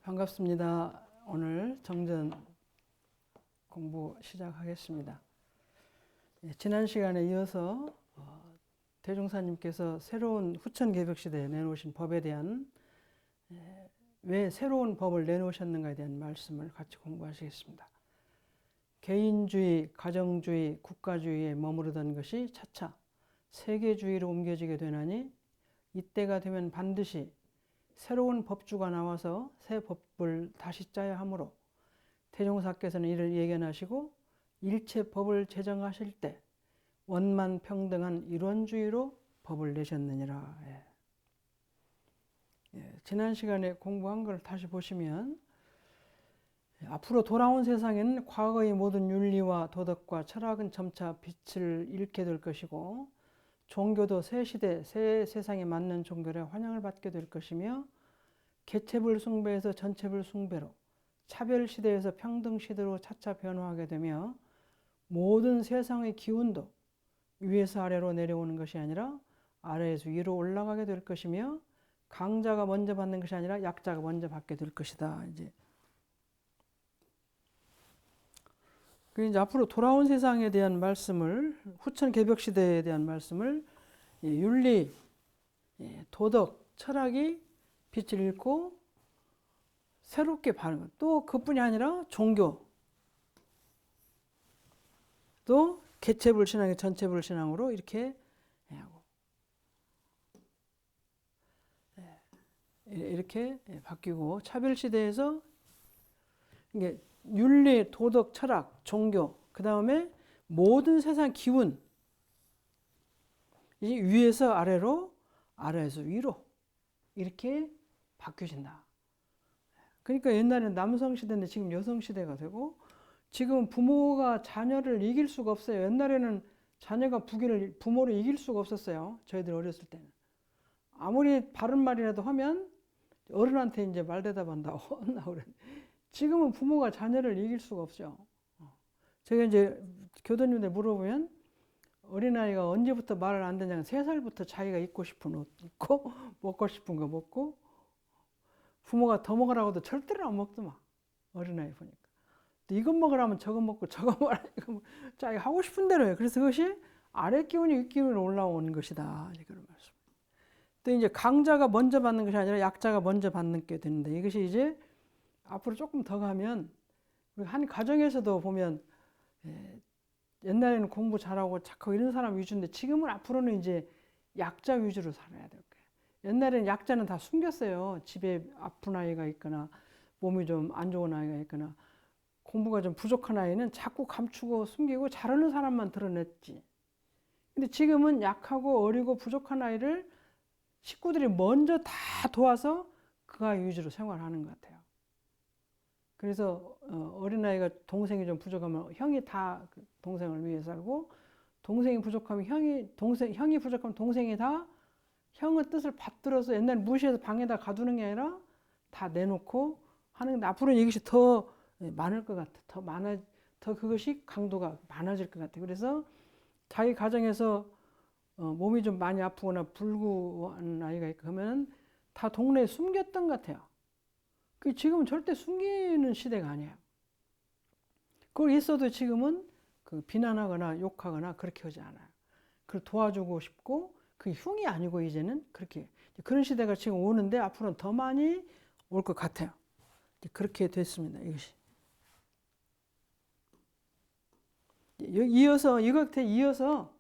반갑습니다. 오늘 정전 공부 시작하겠습니다. 지난 시간에 이어서 대종사님께서 새로운 후천개벽시대에 내놓으신 법에 대한 왜 새로운 법을 내놓으셨는가에 대한 말씀을 같이 공부하시겠습니다. 개인주의, 가정주의, 국가주의에 머무르던 것이 차차 세계주의로 옮겨지게 되나니 이때가 되면 반드시 새로운 법주가 나와서 새 법을 다시 짜야 하므로 대종사께서는 이를 예견하시고 일체 법을 제정하실 때 원만 평등한 일원주의로 법을 내셨느니라. 지난 시간에 공부한 걸 다시 보시면 앞으로 돌아온 세상에는 과거의 모든 윤리와 도덕과 철학은 점차 빛을 잃게 될 것이고 종교도 새 시대, 새 세상에 맞는 종교에 환영을 받게 될 것이며 개체불 숭배에서 전체불 숭배로 차별 시대에서 평등 시대로 차차 변화하게 되며 모든 세상의 기운도 위에서 아래로 내려오는 것이 아니라 아래에서 위로 올라가게 될 것이며 강자가 먼저 받는 것이 아니라 약자가 먼저 받게 될 것이다. 이제 앞으로 돌아온 세상에 대한 말씀을 후천 개벽 시대에 대한 말씀을 윤리, 도덕, 철학이 빛을 잃고 새롭게 바른 것. 또 그뿐이 아니라 종교, 또 개체불 신앙이 전체불 신앙으로 이렇게 하고 이렇게 바뀌고 차별 시대에서 이게 윤리, 도덕, 철학, 종교, 그 다음에 모든 세상 기운, 이 위에서 아래로, 아래에서 위로 이렇게 바뀌어진다. 그러니까 옛날에는 남성 시대인데 지금 여성 시대가 되고 지금 부모가 자녀를 이길 수가 없어요. 옛날에는 자녀가 부모를 이길 수가 없었어요. 저희들 어렸을 때는. 아무리 바른 말이라도 하면 어른한테 이제 말 대답한다고 혼나고 그래. 지금은 부모가 자녀를 이길 수가 없죠. 제가 이제 교도님들 물어보면 어린아이가 언제부터 말을 안 듣냐면 3살부터 자기가 입고 싶은 옷 입고 먹고 싶은 거 먹고 부모가 더 먹으라고 해도 절대로 안 먹더만. 어린아이 보니까. 이것 먹으라면 저것 먹고 저것 먹으라 이거 자기가 하고 싶은 대로 해요. 그래서 그것이 아래 기운이 윗 기운으로 올라오는 것이다. 그런 말씀. 또 이제 강자가 먼저 받는 것이 아니라 약자가 먼저 받는 게 되는데 이것이 이제 앞으로 조금 더 가면 한 가정에서도 보면 옛날에는 공부 잘하고 착하고 이런 사람 위주인데 지금은 앞으로는 이제 약자 위주로 살아야 될 거예요. 옛날에는 약자는 다 숨겼어요. 집에 아픈 아이가 있거나 몸이 좀 안 좋은 아이가 있거나 공부가 좀 부족한 아이는 자꾸 감추고 숨기고 잘하는 사람만 드러냈지. 근데 지금은 약하고 어리고 부족한 아이를 식구들이 먼저 다 도와서 그 아이 위주로 생활하는 것 같아요. 그래서 어린아이가 동생이 좀 부족하면 형이 다 동생을 위해 살고 동생이 부족하면 형이 부족하면 동생이 다 형의 뜻을 받들어서 옛날 무시해서 방에다 가두는 게 아니라 다 내놓고 하는 건데 앞으로는 이것이 더 많을 것 같아. 더 그것이 강도가 많아질 것 같아. 그래서 자기 가정에서 몸이 좀 많이 아프거나 불구한 아이가 있고 하면 다 동네에 숨겼던 것 같아요. 그 지금은 절대 숨기는 시대가 아니에요. 그걸 있어도 지금은 그 비난하거나 욕하거나 그렇게 하지 않아요. 그걸 도와주고 싶고 그 흉이 아니고 이제는 그렇게 그런 시대가 지금 오는데 앞으로는 더 많이 올 것 같아요. 그렇게 됐습니다. 이것이 이어서 이것에 이어서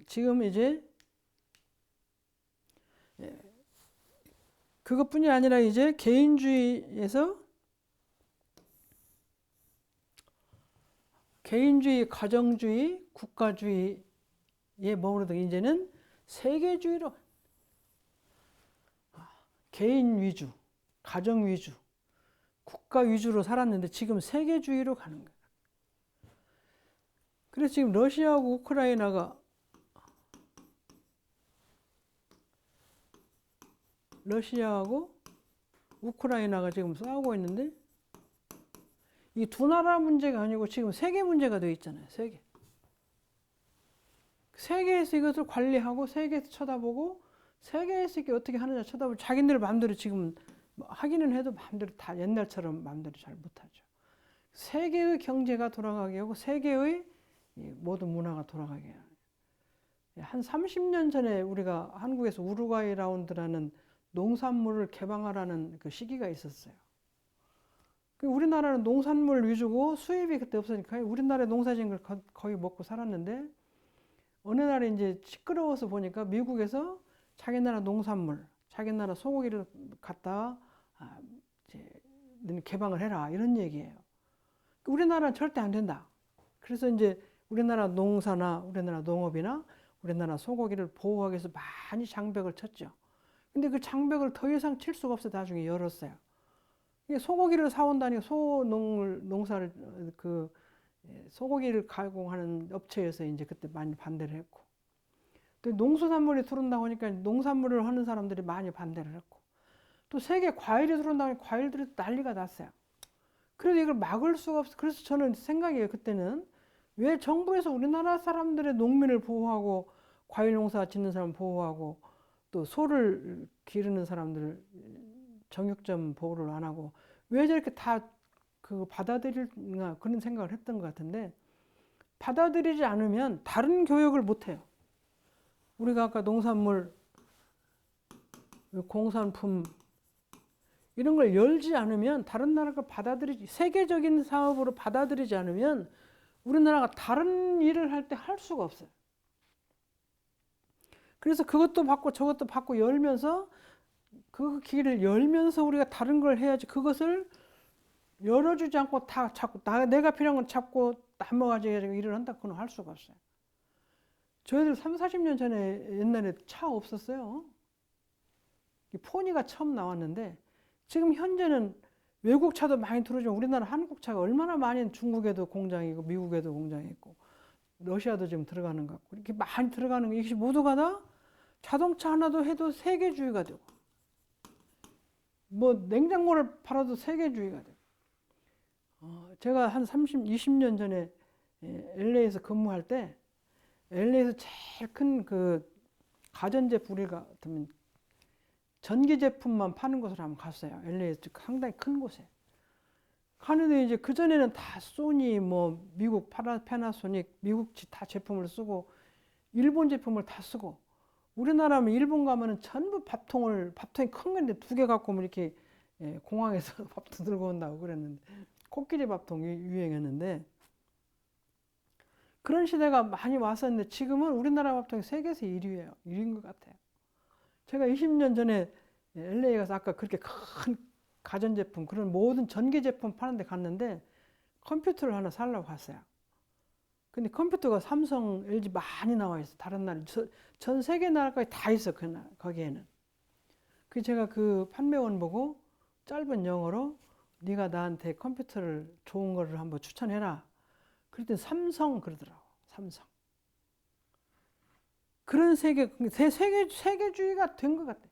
지금 이제 그것뿐이 아니라 이제 개인주의에서 개인주의, 가정주의, 국가주의에 머무르던 이제는 세계주의로 개인 위주, 가정 위주, 국가 위주로 살았는데 지금 세계주의로 가는 거예요. 그래서 지금 러시아하고 우크라이나가 지금 싸우고 있는데 이 두 나라 문제가 아니고 지금 세계 문제가 되어 있잖아요. 세계에서 이것을 관리하고 세계에서 쳐다보고 세계에서 이게 어떻게 하느냐 쳐다보고 자기들 마음대로 지금 뭐 하기는 해도 마음대로 다 옛날처럼 마음대로 잘 못하죠. 세계의 경제가 돌아가게 하고 세계의 모든 문화가 돌아가게 해요. 한 30년 전에 우리가 한국에서 우루과이 라운드라는 농산물을 개방하라는 그 시기가 있었어요. 우리나라는 농산물 위주고 수입이 그때 없으니까 우리나라 농사진 걸 거의 먹고 살았는데 어느 날에 이제 시끄러워서 보니까 미국에서 자기 나라 농산물, 자기 나라 소고기를 갖다 이제 개방을 해라 이런 얘기예요. 우리나라는 절대 안 된다. 그래서 이제 우리나라 농사나 우리나라 농업이나 우리나라 소고기를 보호하기 위해서 많이 장벽을 쳤죠. 근데 그 장벽을 더 이상 칠 수가 없어 나중에 열었어요. 소고기를 사온다니 농사를 소고기를 가공하는 업체에서 이제 그때 많이 반대를 했고, 또 농수산물이 들어온다고 하니까 농산물을 하는 사람들이 많이 반대를 했고, 또 세계 과일이 들어온다고 하니까 과일들이 난리가 났어요. 그래도 이걸 막을 수가 없어. 그래서 저는 생각이에요. 그때는 왜 정부에서 우리나라 사람들의 농민을 보호하고 과일 농사 짓는 사람 보호하고 또 소를 기르는 사람들을 정육점 보호를 안 하고 왜 저렇게 다 그 받아들일까 그런 생각을 했던 것 같은데, 받아들이지 않으면 다른 교육을 못 해요. 우리가 아까 농산물, 공산품 이런 걸 열지 않으면 다른 나라가 세계적인 사업으로 받아들이지 않으면 우리나라가 다른 일을 할 때 할 수가 없어요. 그래서 그것도 받고 저것도 받고 열면서 그 길을 열면서 우리가 다른 걸 해야지, 그것을 열어주지 않고 다 자꾸 내가 필요한 건 잡고 남아가지고 일을 한다, 그건 할 수가 없어요. 저희들 3, 40년 전에 옛날에 차 없었어요. 포니가 처음 나왔는데 지금 현재는 외국 차도 많이 들어오지만 우리나라 한국 차가 얼마나 많이, 중국에도 공장이 있고 미국에도 공장이 있고 러시아도 지금 들어가는 것 같고 이렇게 많이 들어가는 거, 이것이 모두가 다 자동차 하나도 해도 세계주의가 되고, 뭐 냉장고를 팔아도 세계주의가 되고. 제가 한 20년 전에 LA에서 근무할 때 LA에서 제일 큰 그 가전제품, 우리가 같으면 전기 제품만 파는 곳으로 한번 갔어요. LA에서 상당히 큰 곳에. 가는데 이제 그전에는 다 소니, 뭐 미국 패나소닉, 미국 다 제품을 쓰고 일본 제품을 다 쓰고, 우리나라면 일본 가면은 전부 밥통이 큰 건데 2개 갖고 오면 이렇게 공항에서 밥도 들고 온다고 그랬는데, 코끼리 밥통이 유행했는데 그런 시대가 많이 왔었는데 지금은 우리나라 밥통이 세계에서 1위예요. 1위인 것 같아요. 제가 20년 전에 LA 가서 아까 그렇게 큰 가전제품, 그런 모든 전기제품 파는 데 갔는데 컴퓨터를 하나 사려고 갔어요. 근데 컴퓨터가 삼성, LG 많이 나와 있어. 다른 나라, 전 세계 나라까지 다 있어. 거기에는. 그 제가 그 판매원 보고 짧은 영어로 네가 나한테 컴퓨터를 좋은 거를 한번 추천해라. 그랬더니 삼성 그러더라고. 삼성. 그런 세계주의가 된 것 같아.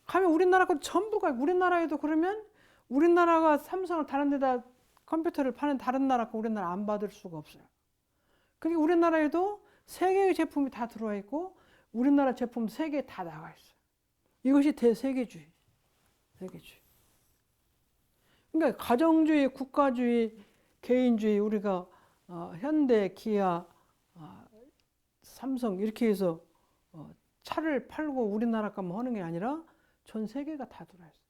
가면 우리나라 거 전부가, 우리나라에도 그러면 우리나라가 삼성을 다른 데다 컴퓨터를 파는 다른 나라 거 우리나라 안 받을 수가 없어요. 그러니까 우리나라에도 세계의 제품이 다 들어와 있고 우리나라 제품 세계에 다 나와 있어요. 이것이 대세계주의. 세계주의. 그러니까 가정주의, 국가주의, 개인주의, 우리가 현대, 기아, 삼성 이렇게 해서 차를 팔고 우리나라 것만 하는 게 아니라 전 세계가 다 들어와 있어요.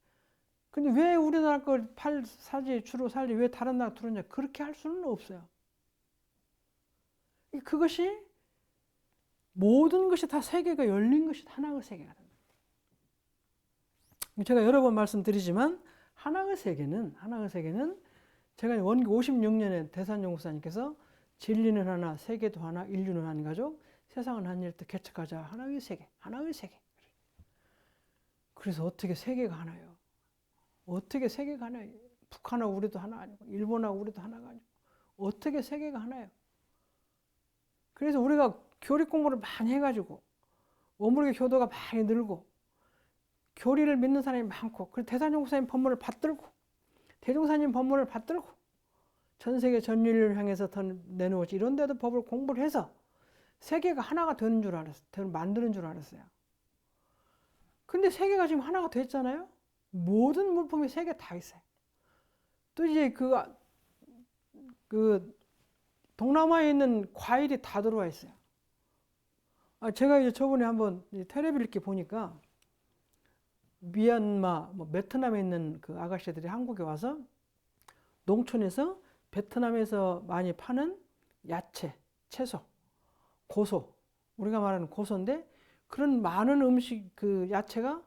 근데 왜 우리나라 걸 주로 살지 왜 다른 나라 들어오냐, 그렇게 할 수는 없어요. 그것이 모든 것이 다 세계가 열린 것이 하나의 세계가 됩니다. 제가 여러 번 말씀드리지만 하나의 세계는 제가 원기 56년에 대산연구사님께서 진리는 하나, 세계도 하나, 인류는 한 가족, 세상은 한 일도 개척하자. 하나의 세계, 하나의 세계. 그래서 어떻게 세계가 하나요? 어떻게 세계가 하나요? 북한하고 우리도 하나 아니고 일본하고 우리도 하나가 아니고 어떻게 세계가 하나요? 그래서 우리가 교리 공부를 많이 해가지고 원불교 교도가 많이 늘고 교리를 믿는 사람이 많고, 그리고 대산연구사님 법문을 받들고 대종사님 법문을 받들고 전 세계 전 인류를 향해서 더 내놓을지 이런 데도 법을 공부를 해서 세계가 하나가 되는 줄 알았어요. 만드는 줄 알았어요. 근데 세계가 지금 하나가 됐잖아요. 모든 물품이 세계 다 있어요. 또 이제 그 동남아에 있는 과일이 다 들어와 있어요. 제가 이제 저번에 한번 텔레비를 이렇게 보니까 미얀마, 뭐 베트남에 있는 그 아가씨들이 한국에 와서 농촌에서 베트남에서 많이 파는 야채, 채소, 고소, 우리가 말하는 고소인데 그런 많은 음식 그 야채가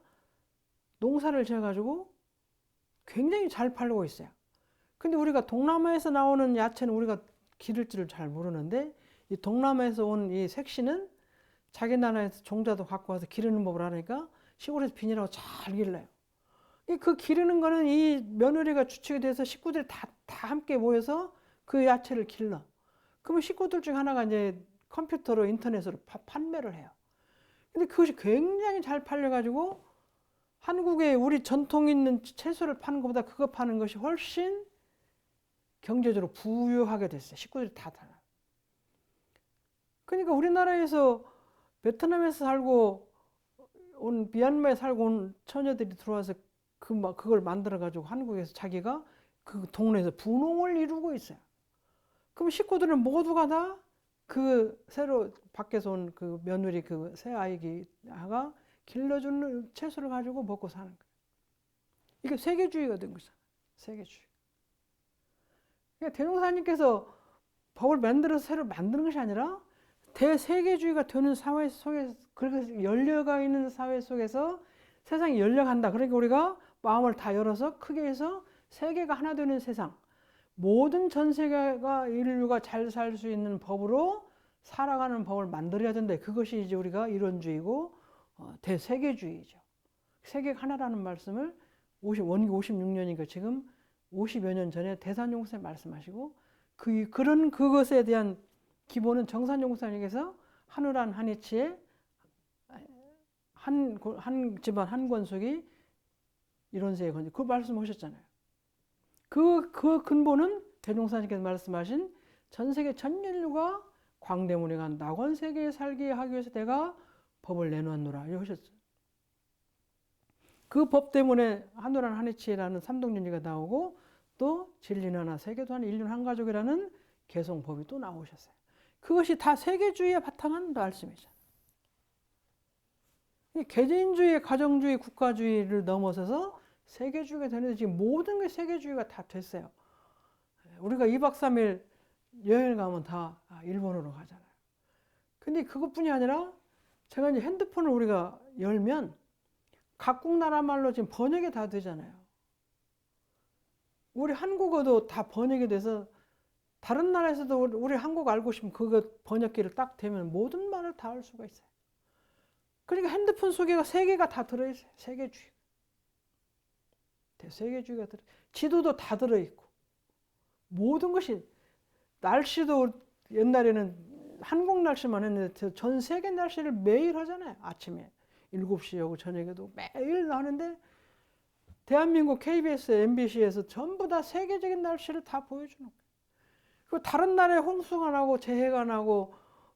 농사를 지어가지고 굉장히 잘 팔리고 있어요. 근데 우리가 동남아에서 나오는 야채는 우리가 기를 줄을 잘 모르는데 이 동남아에서 온 이 색시는 자기 나라에서 종자도 갖고 와서 기르는 법을 하니까 시골에서 비닐하고 잘 길러요. 그 기르는 거는 이 며느리가 주축이 돼서 식구들이 다 함께 모여서 그 야채를 길러. 그러면 식구들 중 하나가 이제 컴퓨터로 인터넷으로 판매를 해요. 근데 그것이 굉장히 잘 팔려가지고 한국에 우리 전통 있는 채소를 파는 것보다 그거 파는 것이 훨씬 경제적으로 부유하게 됐어요. 식구들이 다 달라요. 그러니까 우리나라에서 베트남에서 살고 온 미얀마에 살고 온 처녀들이 들어와서 그걸 만들어 가지고 한국에서 자기가 그 동네에서 분홍을 이루고 있어요. 그럼 식구들은 모두가 다 그 새로 밖에서 온 그 며느리 그 새 아이가 길러주는 채소를 가지고 먹고 사는 거예요. 이게 세계주의가 된 거잖아요. 세계주의. 그러니까 대종사님께서 법을 만들어서 새로 만드는 것이 아니라 대세계주의가 되는 사회 속에서 그렇게 열려가 있는 사회 속에서 세상이 열려간다. 그러니까 우리가 마음을 다 열어서 크게 해서 세계가 하나 되는 세상, 모든 전 세계가 인류가 잘 살 수 있는 법으로 살아가는 법을 만들어야 된다. 그것이 이제 우리가 이론주의고 대세계주의죠. 세계가 하나라는 말씀을 원기 56년이니까 지금 50여 년 전에 대산용사님 말씀하시고 그런 그것에 대한 기본은 정산용사님께서 한우란 한이치에 한 집안 한 권속이 이론세계 건지 그 말씀하셨잖아요. 그 근본은 대종사님께서 말씀하신 전 세계 전 인류가 광대문에 낙원 세계에 살게 하기 위해서 내가 법을 내놓았노라 이러셨어요. 그 법 때문에 한우란 한이치라는 삼동윤리가 나오고 또 진리는 하나 세계도 하나 인류는 한 가족이라는 개성법이 또 나오셨어요. 그것이 다 세계주의에 바탕한 말씀이죠. 개인주의, 가정주의, 국가주의를 넘어서서 세계주의가 되는데 지금 모든 게 세계주의가 다 됐어요. 우리가 2박 3일 여행을 가면 다 일본으로 가잖아요. 근데 그것뿐이 아니라 제가 이제 핸드폰을 우리가 열면 각국 나라 말로 지금 번역이 다 되잖아요. 우리 한국어도 다 번역이 돼서 다른 나라에서도 우리 한국 알고 싶으면 그거 번역기를 딱 대면 모든 말을 다 할 수가 있어요. 그러니까 핸드폰 속에 세계가 다 들어있어요. 세계주의. 대세계주의가 지도도 다 들어있고 모든 것이 날씨도 옛날에는 한국 날씨만 했는데 전 세계 날씨를 매일 하잖아요. 아침에 7시하고 저녁에도 매일 하는데 대한민국 KBS, MBC에서 전부 다 세계적인 날씨를 다 보여주는 거예요. 그 다른 나라에 홍수가 나고 재해가 나고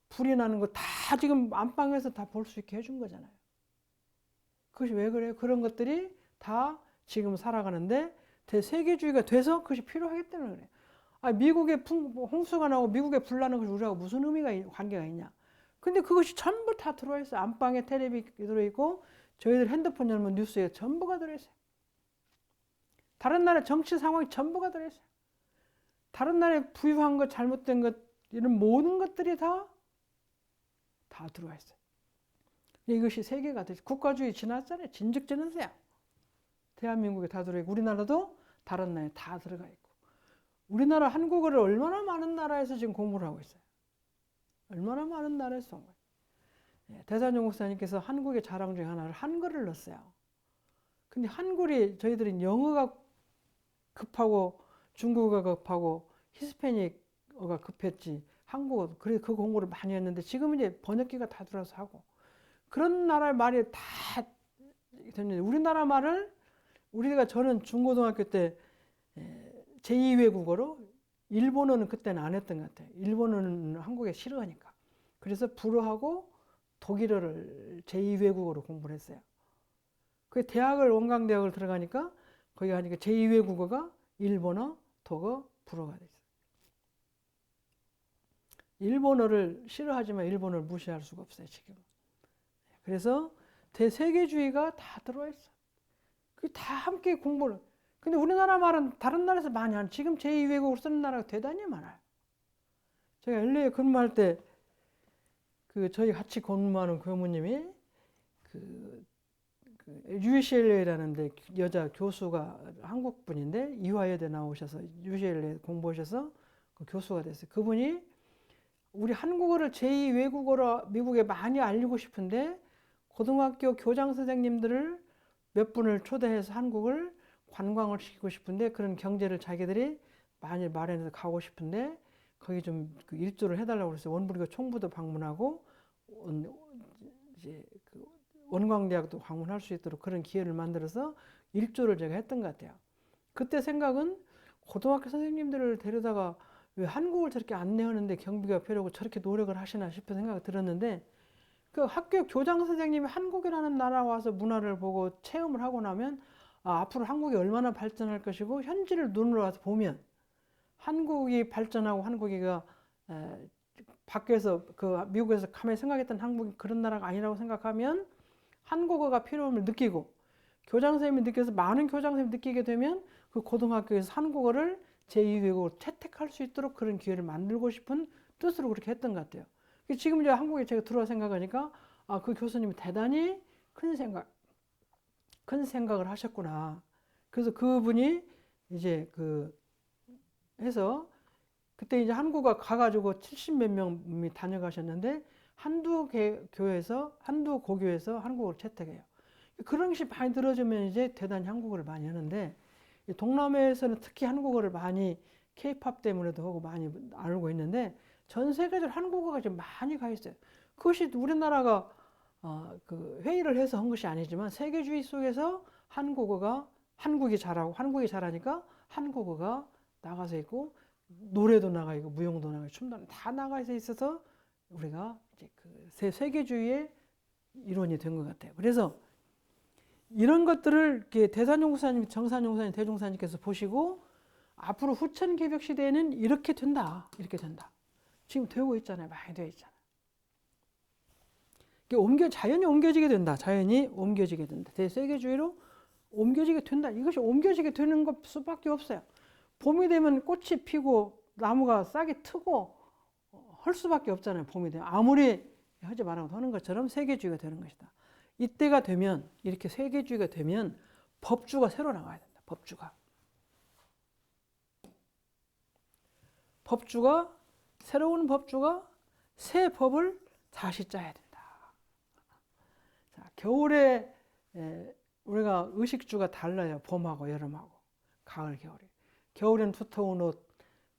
불이 나는 거 다 지금 안방에서 다 볼 수 있게 해준 거잖아요. 그것이 왜 그래요? 그런 것들이 다 지금 살아가는데 대세계주의가 돼서 그것이 필요하기 때문에 그래요. 미국에 홍수가 나고 미국에 불 나는 것이 우리하고 무슨 관계가 있냐. 근데 그것이 전부 다 들어와 있어요. 안방에 텔레비 들어있고 저희들 핸드폰 열면 뉴스에 전부가 들어있어요. 다른 나라 정치 상황이 전부가 들어있어요. 다른 나라에 부유한 것, 잘못된 것, 이런 모든 것들이 다 들어와 있어요. 이것이 세계가 되죠. 국가주의 지났잖아요. 진즉 지났어요. 대한민국에 다 들어있고 우리나라도 다른 나라에 다 들어가 있고 우리나라 한국어를 얼마나 많은 나라에서 지금 공부를 하고 있어요. 얼마나 많은 나라에서 공부해요. 대산용 목사님께서 한국의 자랑 중에 하나를 한글을 넣었어요. 근데 한글이 저희들이 영어가 급하고 중국어가 급하고 히스패닉어가 급했지 한국어 그래서 그 공부를 많이 했는데 지금은 이제 번역기가 다 들어서 하고 그런 나라의 말이 다 됐는데 우리나라 말을 저는 중고등학교 때 제2외국어로 일본어는 그때는 안 했던 것 같아요. 일본어는 한국에 싫어하니까. 그래서 불어하고 독일어를 제2외국어로 공부를 했어요. 그 대학을 원광대학을 들어가니까 거기 가니까 제2외국어가 일본어, 독어, 불어가 돼 있어요. 일본어를 싫어하지만 일본어를 무시할 수가 없어요, 지금. 그래서 대세계주의가 다 들어와 있어. 그 다 함께 공부를. 근데 우리나라 말은 다른 나라에서 많이 하는, 지금 제2외국어로 쓰는 나라가 대단히 많아요. 제가 LA에 근무할 때 그 저희 같이 근무하는 교무님이 그 UCLA라는 데 여자 교수가 한국 분인데 이화여대 나오셔서 UCLA 공부하셔서 그 교수가 됐어요. 그분이 우리 한국어를 제2외국어로 미국에 많이 알리고 싶은데 고등학교 교장 선생님들을 몇 분을 초대해서 한국을 관광을 시키고 싶은데 그런 경제를 자기들이 많이 마련해서 가고 싶은데 거기 좀 그 일조를 해달라고 그랬어요. 원부리가 총부도 방문하고 이제 그 원광대학도 방문할 수 있도록 그런 기회를 만들어서 일조를 제가 했던 것 같아요. 그때 생각은 고등학교 선생님들을 데려다가 왜 한국을 저렇게 안내하는데 경비가 필요하고 저렇게 노력을 하시나 싶은 생각이 들었는데 그 학교 교장 선생님이 한국이라는 나라 와서 문화를 보고 체험을 하고 나면 앞으로 한국이 얼마나 발전할 것이고 현지를 눈으로 와서 보면 한국이 발전하고 한국이가 밖에서 그 미국에서 가만히 생각했던 한국이 그런 나라가 아니라고 생각하면 한국어가 필요함을 느끼고 교장 선생님이 느껴서 많은 교장 선생님이 느끼게 되면 그 고등학교에서 한국어를 제2외국어로 채택할 수 있도록 그런 기회를 만들고 싶은 뜻으로 그렇게 했던 것 같아요. 지금 이제 한국에 제가 들어와 생각하니까 그 교수님이 대단히 큰 생각을 하셨구나. 그래서 그분이 이제 해서 그때 이제 한국에 가가지고 70몇 명이 다녀가셨는데 한두 고교에서 한국어를 채택해요. 그런 것이 많이 들어주면 이제 대단히 한국어를 많이 하는데 동남아에서는 특히 한국어를 많이 K-팝 때문에도 하고 많이 알고 있는데 전 세계적으로 한국어가 좀 많이 가 있어요. 그것이 우리나라가 그 회의를 해서 한 것이 아니지만 세계주의 속에서 한국이 잘하고 한국이 잘하니까 한국어가 나가서 있고 노래도 나가 있고 무용도 나가 있고 춤도 다 나가 있어서 우리가 이제 그 세계주의의 일원이 된 것 같아요. 그래서 이런 것들을 이렇게 대산용사님, 정산용사님, 대종사님께서 보시고 앞으로 후천 개벽 시대에는 이렇게 된다, 이렇게 된다. 지금 되고 있잖아요, 많이 되어 있잖아요. 이게 자연히 옮겨지게 된다, 자연히 옮겨지게 된다. 대세계주의로 옮겨지게 된다. 이것이 옮겨지게 되는 것 수밖에 없어요. 봄이 되면 꽃이 피고 나무가 싹이 트고 할 수밖에 없잖아요. 봄이 되면 아무리 하지 말라고 하는 것처럼 세계주의가 되는 것이다. 이때가 되면 이렇게 세계주의가 되면 법주가 새로 나와야 된다. 새로운 법주가 새 법을 다시 짜야 된다. 자, 겨울에 우리가 의식주가 달라요. 봄하고 여름하고 가을, 겨울에. 겨울엔 두터운 옷,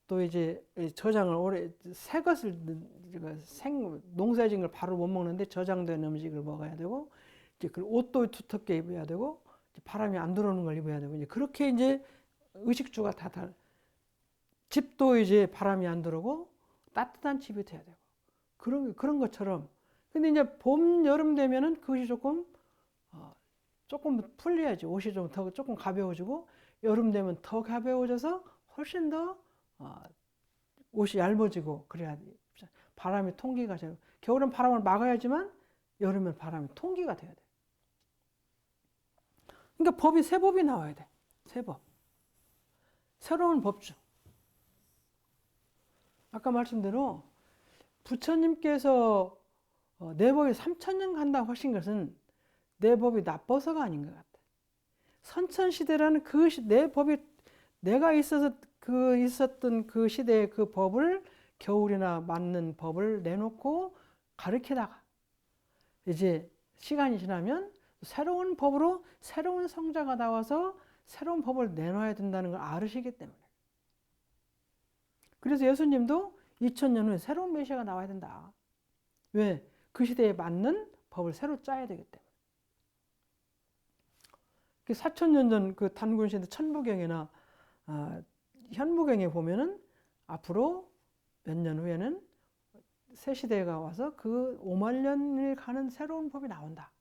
또 이제 저장을 새 것을 농사진 걸 바로 못 먹는데 저장된 음식을 먹어야 되고 이제 그 옷도 두텁게 입어야 되고 바람이 안 들어오는 걸 입어야 되고 이제 그렇게 이제 의식주가 다 집도 이제 바람이 안 들어오고 따뜻한 집이 돼야 되고 그런 것처럼. 근데 이제 봄, 여름 되면은 그것이 조금 풀려야지. 옷이 조금 가벼워지고 여름 되면 더 가벼워져서 훨씬 더 옷이 얇아지고 그래야 돼. 바람이 통기가 돼요. 겨울은 바람을 막아야지만 여름엔 바람이 통기가 돼야 돼. 그러니까 새 법이 나와야 돼. 새 법. 새로운 법주. 아까 말씀대로 부처님께서 내 법이 3000년 간다고 하신 것은 내 법이 나빠서가 아닌 것 같아. 선천시대라는 내 법이 내가 있었던 그 시대의 그 법을 겨울이나 맞는 법을 내놓고 가르치다가 이제 시간이 지나면 새로운 법으로 새로운 성자가 나와서 새로운 법을 내놔야 된다는 걸 알으시기 때문에. 그래서 예수님도 2000년 후에 새로운 메시아가 나와야 된다. 왜? 그 시대에 맞는 법을 새로 짜야 되기 때문에. 4000년 전 그 단군시대 천부경이나 현무경에 보면은 앞으로 몇 년 후에는 새 시대가 와서 그 5만 년을 가는 새로운 법이 나온다.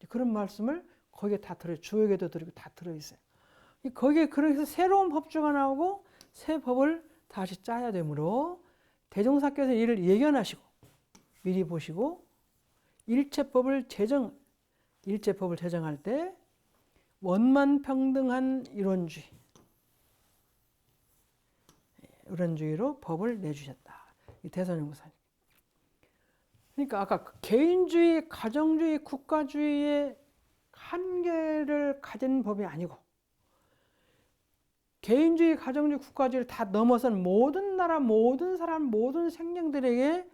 그런 말씀을 거기에 다 들어요. 주역에도 들어있고 다 들어있어요. 거기에 그래서 새로운 법주가 나오고 새 법을 다시 짜야 되므로 대종사께서 이를 예견하시고 미리 보시고 일체법을 제정할 때 원만평등한 이론주의로 법을 내주셨다. 이 대선연구사님. 그러니까 아까 개인주의, 가정주의, 국가주의의 한계를 가진 법이 아니고 개인주의, 가정주의, 국가주의를 다 넘어선 모든 나라, 모든 사람, 모든 생명들에게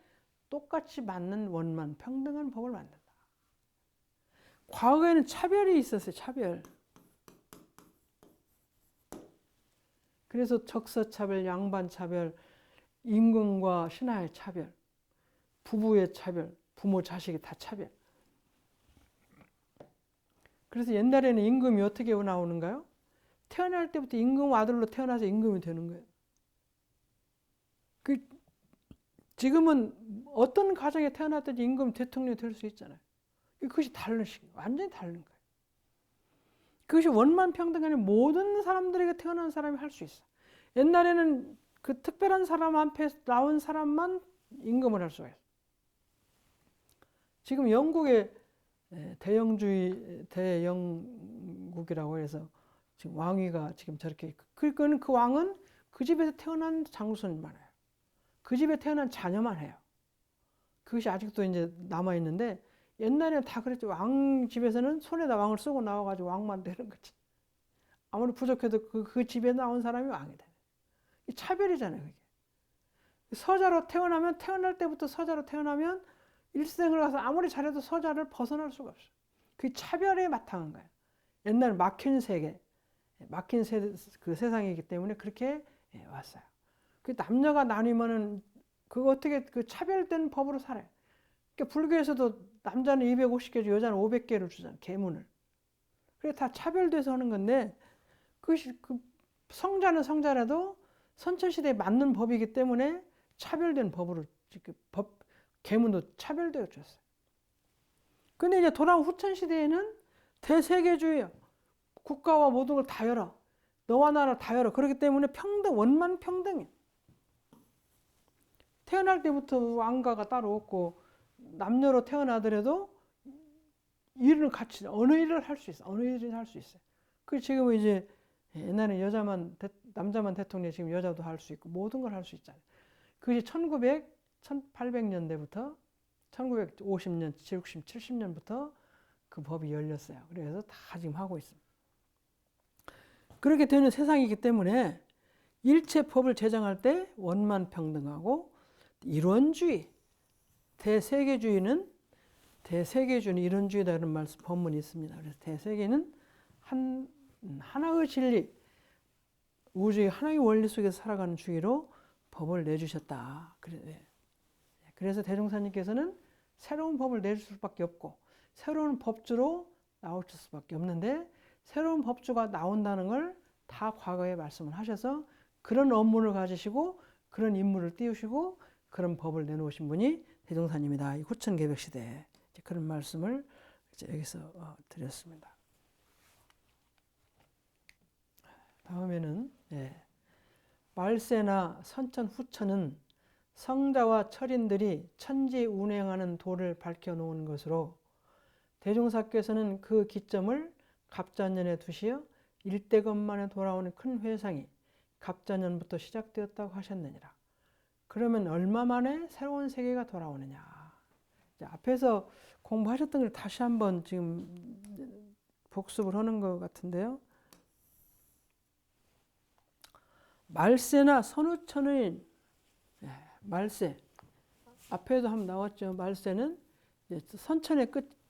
똑같이 맞는 원만 평등한 법을 만든다. 과거에는 차별이 있었어요. 차별. 그래서 적서차별, 양반차별, 임금과 신하의 차별, 부부의 차별, 부모, 자식이 다 차별. 그래서 옛날에는 임금이 어떻게 나오는가요? 태어날 때부터 임금 아들로 태어나서 임금이 되는 거예요. 지금은 어떤 가정에 태어났든지 임금 대통령이 될 수 있잖아요. 그것이 다른 시기예요. 완전히 다른 거예요. 그것이 원만평등하니 모든 사람들에게 태어난 사람이 할 수 있어. 옛날에는 그 특별한 사람 앞에 나온 사람만 임금을 할 수가 있어. 지금 영국의 대영국이라고 해서 지금 왕위가 지금 저렇게 그러니까 그 왕은 그 집에서 태어난 장손만 해요. 그 집에 태어난 자녀만 해요. 그것이 아직도 이제 남아 있는데 옛날에는 다 그랬죠. 왕 집에서는 손에다 왕을 쓰고 나와가지고 왕만 되는 거지. 아무리 부족해도 그 집에 나온 사람이 왕이 돼. 이 차별이잖아요. 그게. 서자로 태어나면 태어날 때부터 서자로 태어나면 일생을 가서 아무리 잘해도 서자를 벗어날 수가 없어요. 그 차별에 바탕한 거예요. 옛날 막힌 세계, 막힌 그 세상이기 때문에 그렇게 왔어요. 그 남녀가 나뉘면은 그 어떻게 그 차별된 법으로 살아요. 그러니까 불교에서도 남자는 250개 주, 여자는 500개를 주잖아요. 계문을. 그게 다 차별돼서 하는 건데 그것이 그 성자는 성자라도 선천시대에 맞는 법이기 때문에 차별된 법으로 계문도 차별되어 줬어요. 근데 이제 돌아온 후천시대에는 대세계주의예요. 국가와 모든 걸 다 열어. 너와 나를 다 열어. 그렇기 때문에 원만 평등해. 태어날 때부터 왕가가 따로 없고 남녀로 태어나더라도 일을 같이 어느 일을 할 수 있어. 어느 일을 할 수 있어요. 그 지금은 이제 옛날에 남자만 대통령 지금 여자도 할 수 있고 모든 걸 할 수 있잖아요. 그게 1800년대부터 1950년, 60, 70년부터 그 법이 열렸어요. 그래서 다 지금 하고 있습니다. 그렇게 되는 세상이기 때문에 일체법을 제정할 때 원만 평등하고 이론주의, 대세계주의는 이론주의다라는 말씀 본문이 있습니다. 그래서 대세계는 하나의 진리, 우주의 하나의 원리 속에서 살아가는 주의로 법을 내주셨다. 그래서 대종사님께서는 새로운 법을 내줄 수밖에 없고 새로운 법주로 나오실 수밖에 없는데 새로운 법주가 나온다는 걸 다 과거에 말씀을 하셔서 그런 업무를 가지시고 그런 임무를 띄우시고 그런 법을 내놓으신 분이 대종사님이다. 이 후천개벽시대 그런 말씀을 여기서 드렸습니다. 다음에는 말세나 선천, 후천은 성자와 철인들이 천지 운행하는 도를 밝혀놓은 것으로 대종사께서는 그 기점을 갑자년에 두시어 일대건만에 돌아오는 큰 회상이 갑자년부터 시작되었다고 하셨느니라. 그러면 얼마 만에 새로운 세계가 돌아오느냐. 앞에서 공부하셨던 걸 다시 한번 지금 복습을 하는 것 같은데요. 말세나 선후천의 말세, 앞에도 한번 나왔죠. 말세는 선천의 끝이죠.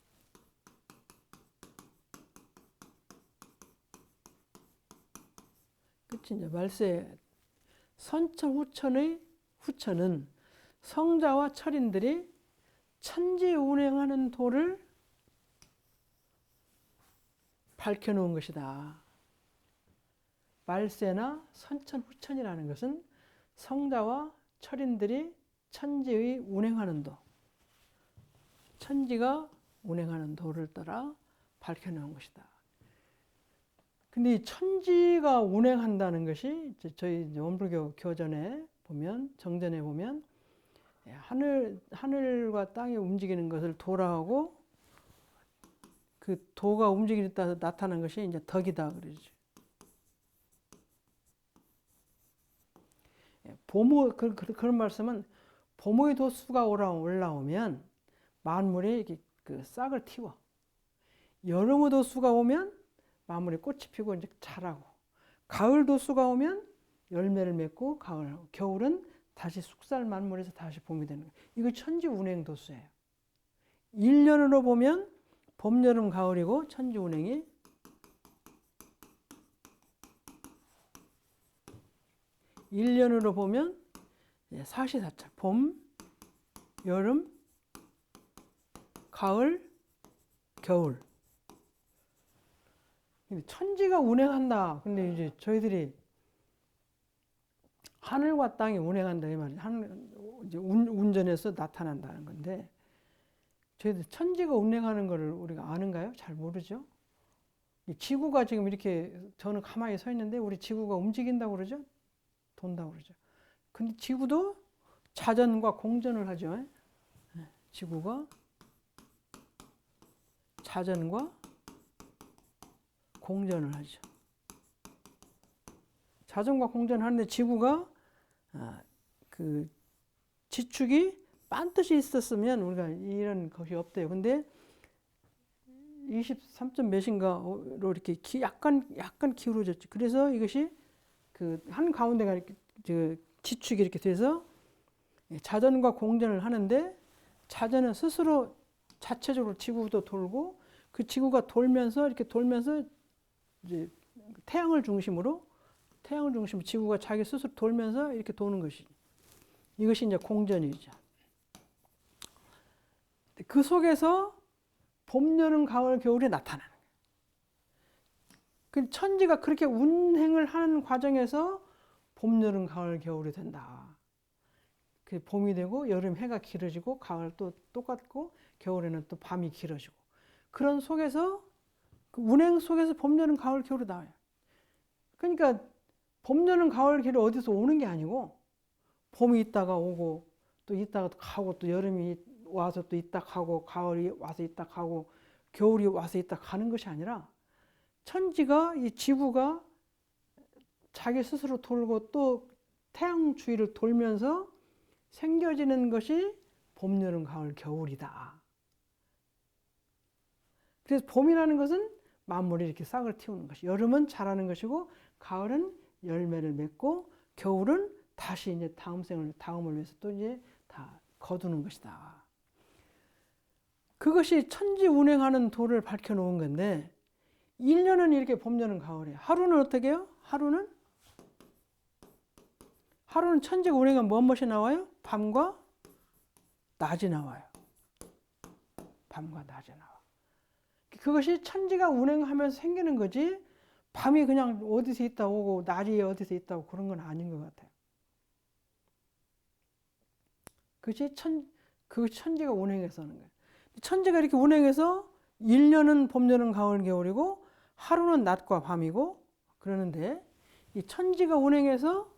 말세, 선천 후천은 성자와 철인들이 천지 운행하는 도를 밝혀놓은 것이다. 말세나 선천, 후천이라는 것은 성자와 철인들이 천지의 운행하는 도, 천지가 운행하는 도를 따라 밝혀놓은 것이다. 근데 이 천지가 운행한다는 것이 저희 원불교 교전에 보면, 정전에 보면 하늘과 땅이 움직이는 것을 도라하고 그 도가 움직이다 나타난 것이 이제 덕이다 그러죠. 그런 말씀은 봄의 도수가 올라오면 만물이 이렇게 그 싹을 틔워. 여름의 도수가 오면 만물이 꽃이 피고 이제 자라고. 가을 도수가 오면 열매를 맺고 겨울은 다시 숙살 만물에서 다시 봄이 되는 거예요. 이거 천지 운행 도수예요. 1년으로 보면 봄, 여름, 가을이고 천지 운행이 1년으로 보면 사시사철 봄, 여름, 가을, 겨울. 천지가 운행한다. 근데 이제 저희들이 하늘과 땅이 운행한다 이 말이에요. 이제 운전해서 나타난다는 건데 저희들 천지가 운행하는 것을 우리가 아는가요? 잘 모르죠. 이 지구가 지금 이렇게 저는 가만히 서 있는데 우리 지구가 움직인다고 그러죠? 돈다고 그러죠. 근데 지구도 자전과 공전을 하죠. 지구가 자전과 공전을 하죠. 자전과 공전을 하는데 지구가 그 지축이 반드시 있었으면 우리가 이런 것이 없대요. 근데 23점 몇인가로 이렇게 약간 기울어졌죠. 그래서 이것이 그 한 가운데가 이렇게 지축이 이렇게 돼서 자전과 공전을 하는데 자전은 스스로 자체적으로 지구도 돌고 그 지구가 돌면서 이제 태양을 중심으로 지구가 자기 스스로 돌면서 이렇게 도는 것이 이것이 이제 공전이죠. 그 속에서 봄, 여름, 가을, 겨울이 나타나는 거예요. 그 천지가 그렇게 운행을 하는 과정에서 봄, 여름, 가을, 겨울이 된다. 그 봄이 되고 여름 해가 길어지고 가을 또 똑같고 겨울에는 또 밤이 길어지고 그런 속에서 그 운행 속에서 봄, 여름, 가을, 겨울이 나와요. 그러니까 봄, 여름, 가을, 겨울이 어디서 오는 게 아니고 봄이 있다가 오고 또 있다가 가고 또 여름이 와서 또 있다 가고 가을이 와서 있다 가고 겨울이 와서 있다 가는 것이 아니라 천지가 이 지구가 자기 스스로 돌고 또 태양 주위를 돌면서 생겨지는 것이 봄, 여름, 가을, 겨울이다. 그래서 봄이라는 것은 만물이 이렇게 싹을 틔우는 것이, 여름은 자라는 것이고 가을은 열매를 맺고 겨울은 다시 이제 다음을 위해서 또 이제 다 거두는 것이다. 그것이 천지 운행하는 도를 밝혀놓은 건데 1년은 이렇게 봄, 여름, 가을이에요. 하루는 어떻게 해요? 하루는 천지가 운행하면 무엇이 나와요? 밤과 낮이 나와요. 밤과 낮이 나와. 그것이 천지가 운행하면서 생기는 거지 밤이 그냥 어디서 있다 오고 낮이 어디서 있다 오고 그런 건 아닌 것 같아요. 그것이 천지가 운행해서 하는 거예요. 천지가 이렇게 운행해서 1년은 봄, 여름, 가을, 겨울이고 하루는 낮과 밤이고 그러는데 이 천지가 운행해서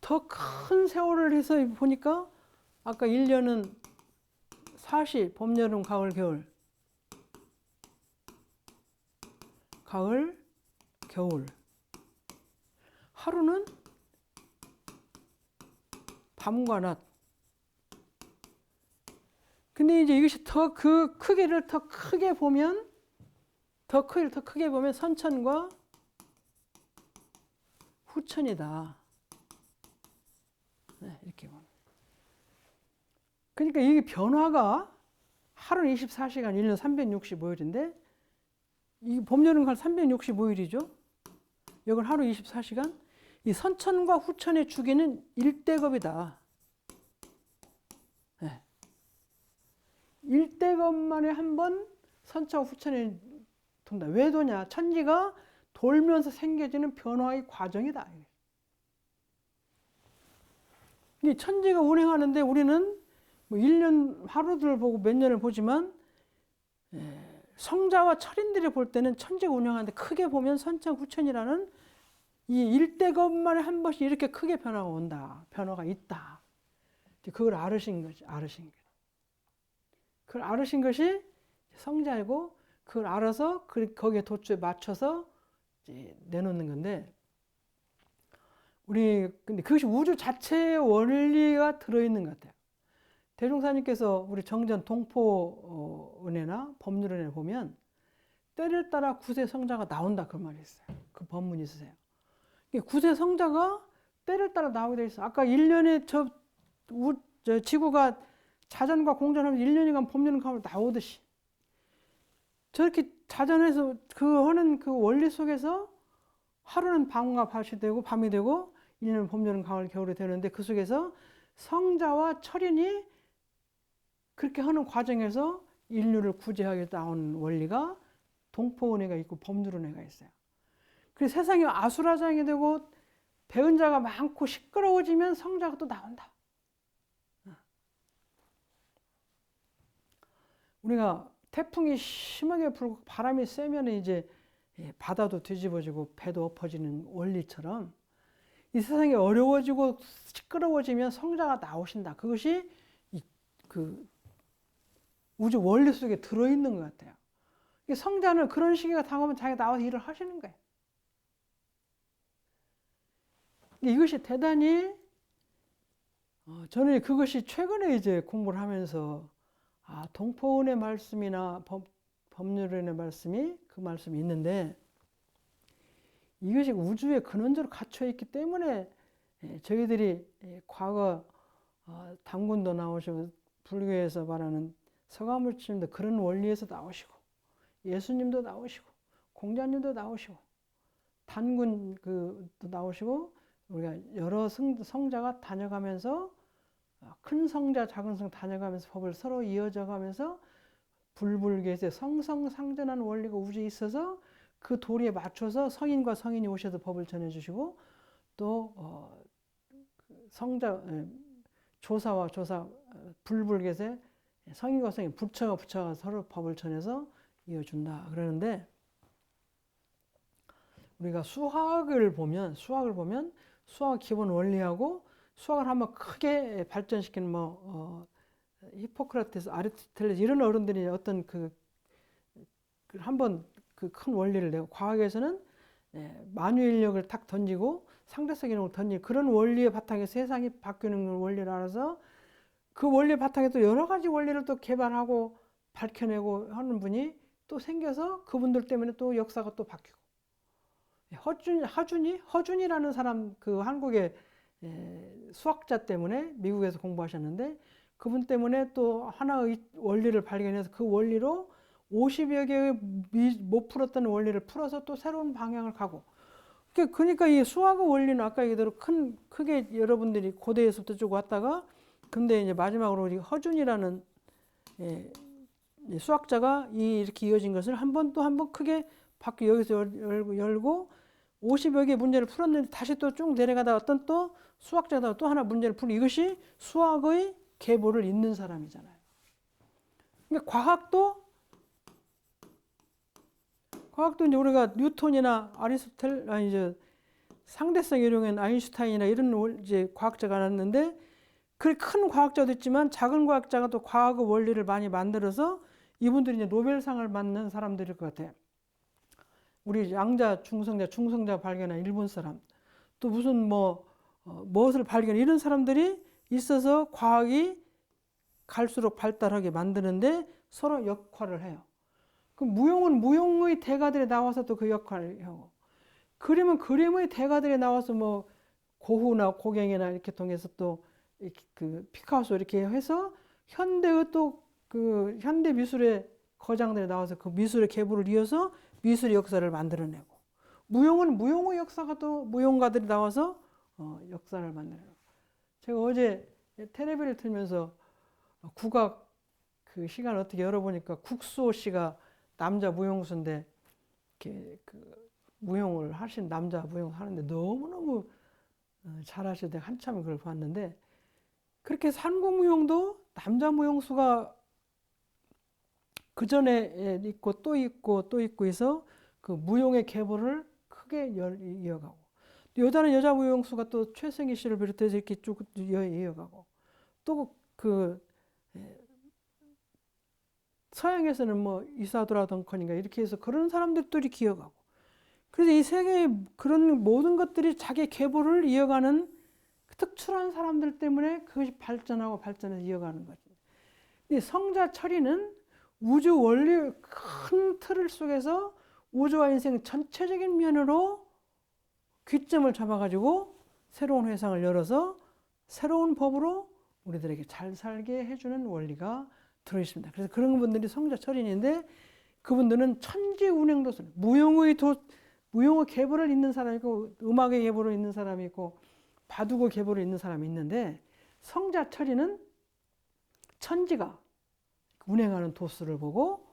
더 큰 세월을 해서 보니까 아까 1년은 사시, 봄, 여름, 가을, 겨울. 가을, 겨울. 하루는 밤과 낮. 근데 이제 이것이 더 그 크기를 더 크게 보면 선천과 후천이다. 네, 이렇게 보면. 그러니까 이게 변화가 하루는 24시간, 1년 365일인데 이 봄, 여름, 가을 365일이죠. 이건 하루 24시간. 이 선천과 후천의 주기는 일대겁이다. 네. 일대겁 만에 한 번 선천과 후천이 돈다. 왜 도냐? 천지가 돌면서 생겨지는 변화의 과정이다. 이 천지가 운행하는데 우리는 뭐 1년 하루들을 보고 몇 년을 보지만 성자와 철인들이 볼 때는 천지가 운영하는데 크게 보면 선천후천이라는 이 일대것만에 한 번씩 이렇게 크게 변화가 온다. 변화가 있다. 그걸 알으신 거지. 알으신 게. 그걸 알으신 것이 성자이고 그걸 알아서 거기에 도초에 맞춰서 이제 내놓는 건데 근데 그것이 우주 자체의 원리가 들어있는 것 같아요. 대종사님께서 우리 정전 동포은혜나 법률은혜 보면 때를 따라 구세 성자가 나온다 그 말이 있어요. 그 법문이 있으세요. 구세 성자가 때를 따라 나오게 돼 있어. 아까 1년에 저 지구가 자전과 공전하면서 1년간 법륜 가면 나오듯이 저렇게 자전해서 하는 그 원리 속에서 하루는 밤과 밤이 되고 1년은 봄, 여름, 가을, 겨울이 되는데 그 속에서 성자와 철인이 그렇게 하는 과정에서 인류를 구제하게 나온 원리가 동포은혜가 있고 법률은혜가 있어요. 그래서 세상이 아수라장이 되고 배운 자가 많고 시끄러워지면 성자가 또 나온다. 우리가 태풍이 심하게 불고 바람이 세면 이제 바다도 뒤집어지고 배도 엎어지는 원리처럼 이 세상이 어려워지고 시끄러워지면 성자가 나오신다. 그것이 그 우주 원리 속에 들어있는 것 같아요. 성자는 그런 시기가 다가오면 자기가 나와서 일을 하시는 거예요. 이것이 대단히 저는 그것이 최근에 이제 공부를 하면서 동포은의 말씀이나 법률은의 말씀이 그 말씀이 있는데 이것이 우주에 근원적으로 갇혀 있기 때문에 저희들이 과거 당군도 나오시고 불교에서 말하는 서가모니님도 그런 원리에서 나오시고 예수님도 나오시고 공자님도 나오시고 단군도 나오시고 우리가 여러 성자가 다녀가면서 큰 성자 작은 성 다녀가면서 법을 서로 이어져 가면서 불불계에서 성성상전하는 원리가 우주에 있어서 그 도리에 맞춰서 성인과 성인이 오셔서 법을 전해주시고 또 성자 조사와 조사 불불계에 성인과 성인 부처가 서로 법을 전해서 이어준다 그러는데 우리가 수학을 보면 수학 기본 원리하고 수학을 한번 크게 발전시키는 히포크라테스, 아리스토텔레스 이런 어른들이 어떤 한번 그 큰 원리를 내고 과학에서는 만유인력을 탁 던지고 상대성 이론을 던지고 그런 원리의 바탕에서 세상이 바뀌는 원리를 알아서 그 원리 바탕에 또 여러 가지 원리를 또 개발하고 밝혀내고 하는 분이 또 생겨서 그분들 때문에 또 역사가 또 바뀌고 허준이라는 사람 그 한국의 수학자 때문에 미국에서 공부하셨는데 그분 때문에 또 하나의 원리를 발견해서 그 원리로 50여 개의 못 풀었던 원리를 풀어서 또 새로운 방향을 가고 그러니까 이 수학의 원리는 아까 얘기대로 크게 여러분들이 고대에서부터 쭉 왔다가 근데 이제 마지막으로 우리 허준이라는 수학자가 이렇게 이어진 것을 한 번 크게 바뀌고 여기서 열고 50여 개의 문제를 풀었는데 다시 또 쭉 내려가다 어떤 또 수학자가 또 하나 문제를 풀고 이것이 수학의 계보를 잇는 사람이잖아요. 그러니까 과학도 이제 우리가 뉴턴이나 아리스토텔 이제 상대성 이론인 아인슈타인이나 이런 이제 과학자가 나왔는데 그 큰 과학자도 있지만 작은 과학자가 또 과학의 원리를 많이 만들어서 이분들이 이제 노벨상을 받는 사람들일 것 같아요. 우리 양자, 중성자 발견한 일본 사람, 또 무슨 무엇을 발견해 이런 사람들이 있어서 과학이 갈수록 발달하게 만드는데 서로 역할을 해요. 그 무용은 무용의 대가들이 나와서 또 그 역할을 하고, 그림은 그림의 대가들이 나와서 고흐나 고갱이나 이렇게 통해서 또 그 피카소 이렇게 해서 현대의 또 그 현대 미술의 거장들이 나와서 그 미술의 계보를 이어서 미술의 역사를 만들어내고, 무용은 무용의 역사가 또 무용가들이 나와서 역사를 만들어내고. 제가 어제 텔레비를 틀면서 국악 그 시간을 어떻게 열어보니까 국수호 씨가 남자 무용수인데 이렇게 그 무용을 하신 남자 무용 하는데 너무너무 잘하시대. 한참 그걸 봤는데 그렇게 한국 무용도 남자 무용수가 그 전에 있고 또 있고 또 있고 해서 그 무용의 계보를 크게 이어가고, 여자는 여자 무용수가 또 최승희 씨를 비롯해서 이렇게 쭉 이어가고, 또 그 서양에서는 뭐 이사도라 덩컨인가 이렇게 해서 그런 사람들도 이렇게 이어가고, 그래서 이 세계의 그런 모든 것들이 자기 계보를 이어가는 특출한 사람들 때문에 그것이 발전하고 발전해서 이어가는 거죠. 이 성자 철이는 우주 원리 큰 틀 속에서 우주와 인생 전체적인 면으로 귀점을 잡아가지고 새로운 회상을 열어서 새로운 법으로 우리들에게 잘 살게 해주는 원리가 들어있습니다. 그래서 그런 분들이 성자 철인인데, 그분들은 천지운행도설, 무용의 계보를 있는 사람이 있고 음악의 계보를 있는 사람이 있고 바둑의 계보를 있는 사람이 있는데, 성자 철인은 천지가 운행하는 도수를 보고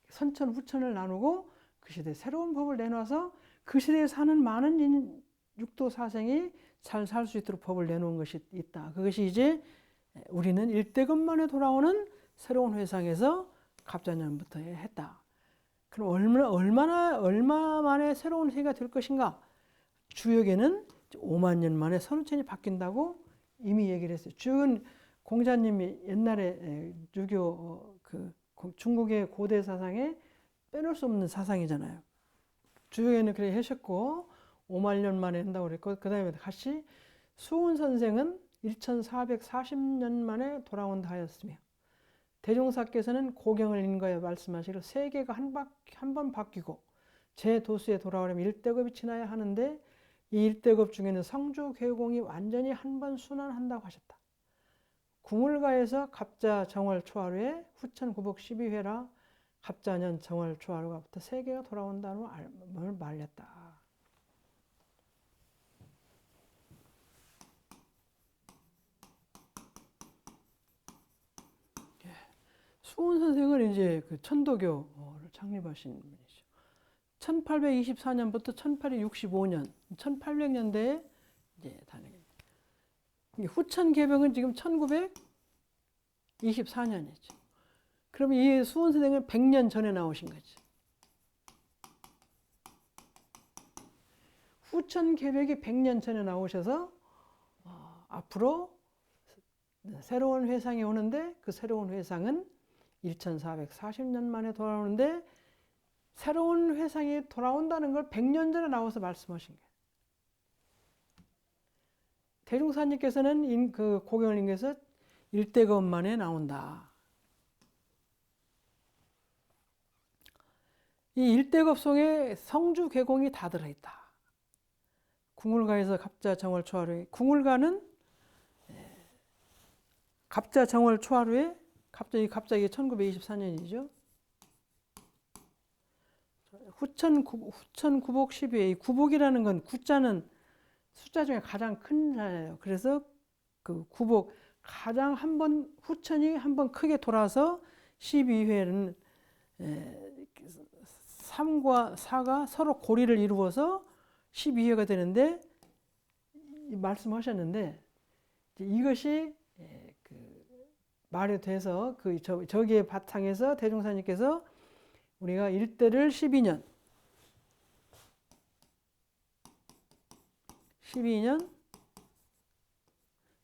선천 후천을 나누고 그 시대에 새로운 법을 내놔서 그 시대에 사는 많은 육도 사생이 잘 살 수 있도록 법을 내놓은 것이 있다. 그것이 이제 우리는 일대급만에 돌아오는 새로운 회상에서 갑자년부터 했다. 그럼 얼마 만에 새로운 세계가 될 것인가? 주역에는 5만 년 만에 선우천이 바뀐다고 이미 얘기를 했어요. 주역은 공자님이 옛날에 유교 중국의 고대 사상에 빼놓을 수 없는 사상이잖아요. 주역에는 그래 하셨고 5만 년 만에 한다고 그랬고, 그 다음에 같이 수훈 선생은 1440년 만에 돌아온다 하였으며, 대종사께서는 고경을 인거에 말씀하시기로 세계가 한 번 바뀌고 제 도수에 돌아오려면 일대급이 지나야 하는데, 이 일대급 중에는 성주괴공이 완전히 한 번 순환한다고 하셨다. 궁을가에서 갑자 정월 초하루에 후천 구복 12회라 갑자년 정월 초하루가부터 세계가 돌아온다는 걸 말렸다. 수훈 선생은 이제 그 천도교를 창립하신 분이죠. 1824년부터 1865년, 1800년대에 이제 다니게. 후천 개병은 지금 1924년이죠. 그러면 이 수훈 선생은 100년 전에 나오신 거지. 후천 개벽이 100년 전에 나오셔서 앞으로 새로운 회상이 오는데, 그 새로운 회상은 1440년 만에 돌아오는데, 새로운 회상이 돌아온다는 걸 100년 전에 나와서 말씀하신 거예요. 대중사님께서는 그 고경을 인해서 일대급 만에 나온다. 이 일대급 속에 성주괴공이 다 들어있다. 궁을가에서 갑자 정월 초하루에, 궁을가는 갑자 정월 초하루에, 갑자기 1924년이죠. 후천 구복 12회, 이 구복이라는 건 구자는 숫자 중에 가장 큰 자예요. 그래서 그 구복 가장 후천이 한 번 크게 돌아서 12회는 3과 4가 서로 고리를 이루어서 12회가 되는데, 말씀하셨는데 이것이 말이 돼서 저기의 바탕에서 대종사님께서 우리가 일대를 12년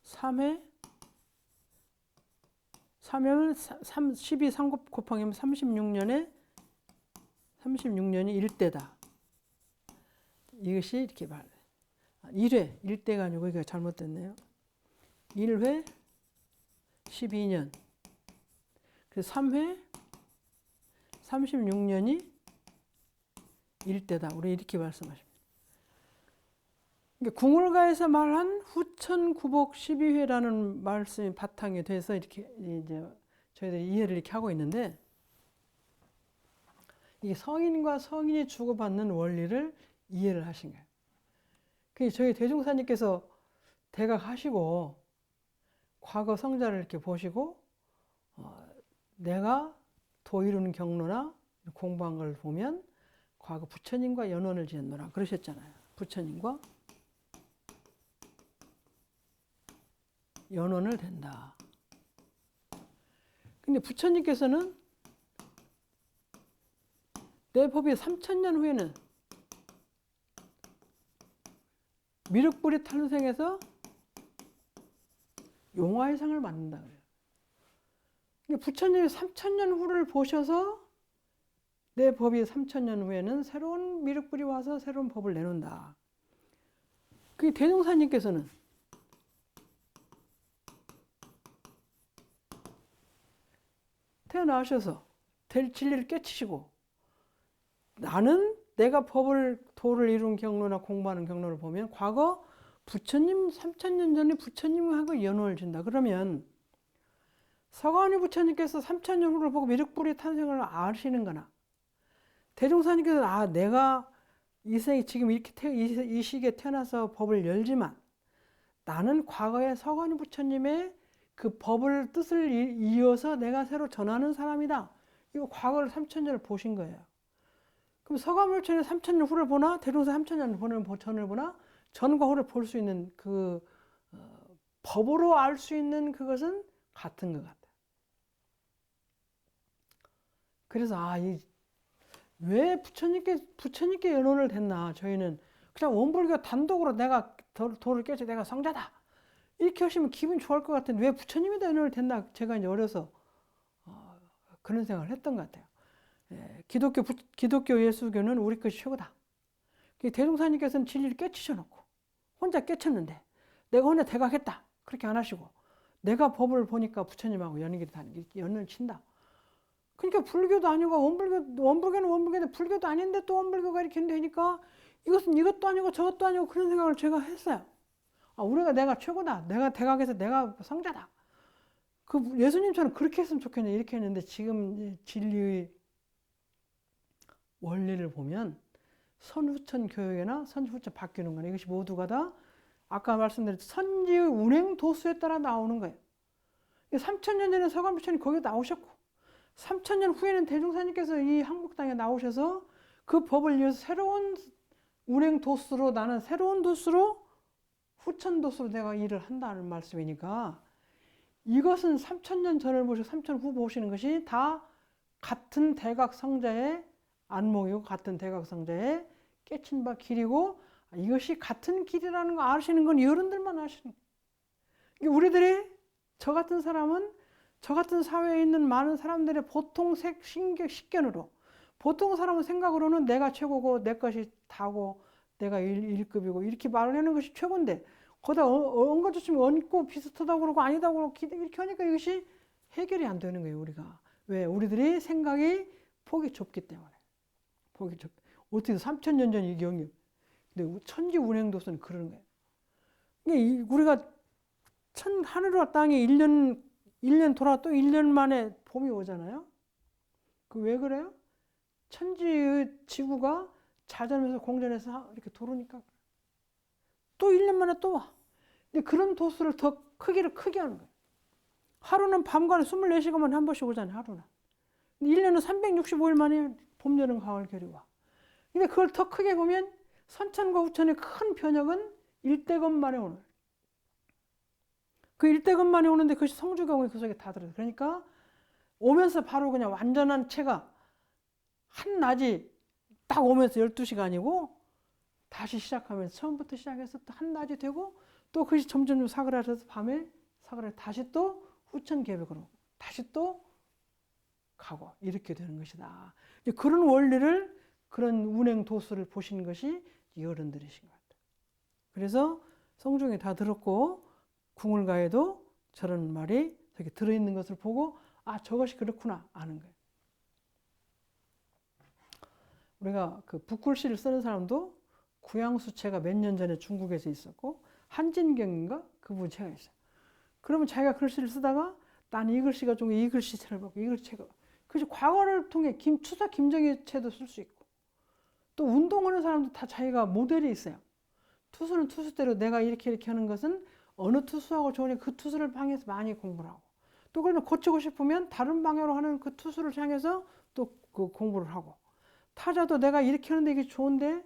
3회 3회는 12 3 곱하기 36년이 일대다. 이것이 이렇게 말. 1회, 1대가 아니고 이거 잘못됐네요. 1회 12년. 그래서 3회 36년이 일대다. 우리 이렇게 말씀하십니다. 그러니까 궁을가에서 말한 후천 구복 12회라는 말씀이 바탕이 돼서 이렇게 이제 저희들이 이해를 이렇게 하고 있는데, 이게 성인과 성인이 주고받는 원리를 이해를 하신 거예요. 그 저희 대종사님께서 대각하시고 과거 성자를 이렇게 보시고 내가 도 이루는 경로나 공부한 걸 보면 과거 부처님과 연원을 지었노라 그러셨잖아요. 부처님과 연원을 된다. 근데 부처님께서는 내 법이 3000년 후에는 미륵불이 탄생해서 용화의 상을 만든다 그래요. 부처님이 3000년 후를 보셔서 내 법이 3000년 후에는 새로운 미륵불이 와서 새로운 법을 내놓는다. 그 대종사님께서는 태어나셔서 진리를 깨치시고 나는 내가 도를 이룬 경로나 공부하는 경로를 보면 과거 부처님 3000년 전에 부처님하고 연호를 준다. 그러면 서가모니 부처님께서 3000년 후를 보고 미륵불이 탄생을 아시는 거나 대종사님께서 내가 이 생에 지금 이렇게 이 시기에 태어나서 법을 열지만 나는 과거에 서가모니 부처님의 그 법을 뜻을 이어서 내가 새로 전하는 사람이다. 이거 과거를 3000년을 보신 거예요. 그럼 서가모니 부처님 3000년 후를 보나 대종사 3000년 전을 보나 전과 후를 볼 수 있는 그 법으로 알 수 있는 그것은 같은 것 같아요. 그래서 왜 부처님께 연호를 됐나? 저희는 그냥 원불교 단독으로 내가 도를 깨서 내가 성자다 이렇게 하시면 기분 좋을 것 같은데 왜 부처님에다 연호를 됐나? 제가 이제 어려서 그런 생각을 했던 것 같아요. 기독교 예수교는 우리 것이 최고다. 대종사님께서는 진리를 깨치셔놓고 혼자 깨쳤는데 내가 혼자 대각했다 그렇게 안 하시고 내가 법을 보니까 부처님하고 연을 친다. 그러니까 불교도 아니고 원불교는 원불교인데 불교도 아닌데 또 원불교가 이렇게 되니까 이것은 이것도 아니고 저것도 아니고 그런 생각을 제가 했어요. 내가 최고다. 내가 대각해서 내가 성자다. 그 예수님처럼 그렇게 했으면 좋겠네. 이렇게 했는데 지금 진리의 원리를 보면 선후천 교육이나 선후천 바뀌는 거나 이것이 모두가 다 아까 말씀드린 선지의 운행 도수에 따라 나오는 거예요. 3000년 전에 서가모니 부처님 거기 나오셨고 3000년 후에는 대종사님께서 이 한국 땅에 나오셔서 그 법을 위해서 새로운 운행 도수로 나는 새로운 도수로 후천 도수로 내가 일을 한다는 말씀이니까 이것은 3000년 전을 보시고 3000년 후 보시는 것이 다 같은 대각성자의 안목이고 같은 대각성자의 깨친 바 길이고 이것이 같은 길이라는 거 아시는 건 어른들만 아시는 거예요. 우리들이 저 같은 사람은 저 같은 사회에 있는 많은 사람들의 보통 식견으로 보통 사람은 생각으로는 내가 최고고 내 것이 다고 내가 1급이고 이렇게 말을 하는 것이 최고인데 거기다 엉거주춤 얹고 비슷하다고 그러고 아니다고 그러고 이렇게 하니까 이것이 해결이 안 되는 거예요. 우리가 왜? 우리들이 생각이 폭이 좁기 때문에 폭이 좁. 어떻게 3000년 전 이게 영역 근데 천지 운행도서는 그런 거예요. 그러니까 우리가 하늘과 땅에 1년 돌아 또 1년 만에 봄이 오잖아요. 그 왜 그래요? 천지의 지구가 자전에서 공전해서 이렇게 돌으니까 또 1년 만에 또 와. 근데 그런 도수를 더 크기를 크게 하는 거예요. 하루는 밤과는 24시간만 한 번씩 오잖아요. 하루는. 근데 1년은 365일 만에 봄, 여름, 가을, 겨울이 와. 근데 그걸 더 크게 보면 선천과 후천의 큰 변혁은 일대건 만에 오는 거예요. 그 일대건 만에 오는데 그것이 성주경이 그 속에 다 들어요. 그러니까 오면서 바로 그냥 완전한 체가 한낮이 딱 오면서 12시간이고 다시 시작하면서 처음부터 시작해서 또 한낮이 되고 또 그것이 점점 사그라져서 밤에 사그라져 다시 또 후천 개벽으로 다시 또 가고 이렇게 되는 것이다. 그런 원리를 그런 운행 도수를 보신 것이 어른들이신 것 같아요. 그래서 성중에 다 들었고 궁을가에도 저런 말이 저기 들어있는 것을 보고 저것이 그렇구나 아는 거예요. 우리가 그 북글씨를 쓰는 사람도 구양수체가 몇 년 전에 중국에서 있었고 한진경인가 그분 체가 있어요. 그러면 자기가 글씨를 쓰다가 나는 이 글씨가 좀 이 글씨체를 보고 이 글씨체가 그래서 과거를 통해 추사 김정희 체도 쓸 수 있고 또 운동하는 사람도 다 자기가 모델이 있어요. 투수는 투수대로 내가 이렇게 하는 것은 어느 투수하고 좋으니까 그 투수를 향해서 많이 공부를 하고 또 그러면 고치고 싶으면 다른 방향으로 하는 그 투수를 향해서 또 그 공부를 하고 타자도 내가 이렇게 하는데 이게 좋은데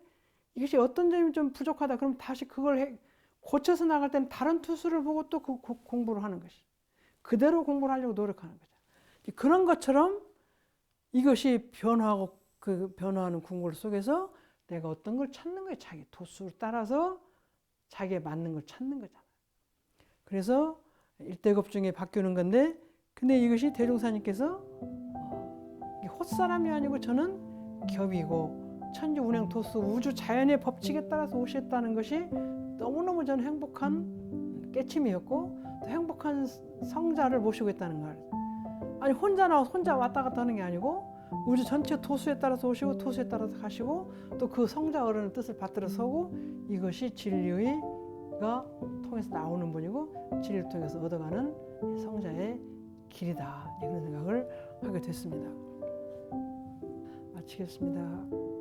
이것이 어떤 점이 좀 부족하다 그럼 다시 그걸 고쳐서 나갈 때는 다른 투수를 보고 또 그 공부를 하는 것이 그대로 공부를 하려고 노력하는 거죠. 그런 것처럼 이것이 변화하고 그 변화하는 궁궐 속에서 내가 어떤 걸 찾는 거예요. 자기 도수를 따라서 자기에 맞는 걸 찾는 거잖아요. 그래서 일대급 중에 바뀌는 건데, 근데 이것이 대종사님께서 헛사람이 아니고 저는 겹이고 천지 운행 도수 우주 자연의 법칙에 따라서 오셨다는 것이 너무너무 저는 행복한 깨침이었고, 또 행복한 성자를 모시고 있다는 걸. 아니 혼자 나와서 혼자 왔다 갔다 하는 게 아니고 우주 전체 도수에 따라서 오시고 도수에 따라서 가시고, 또 그 성자 어른의 뜻을 받들어 서고, 이것이 진리가 통해서 나오는 분이고 진리를 통해서 얻어가는 성자의 길이다, 이런 생각을 하게 됐습니다. 마치겠습니다.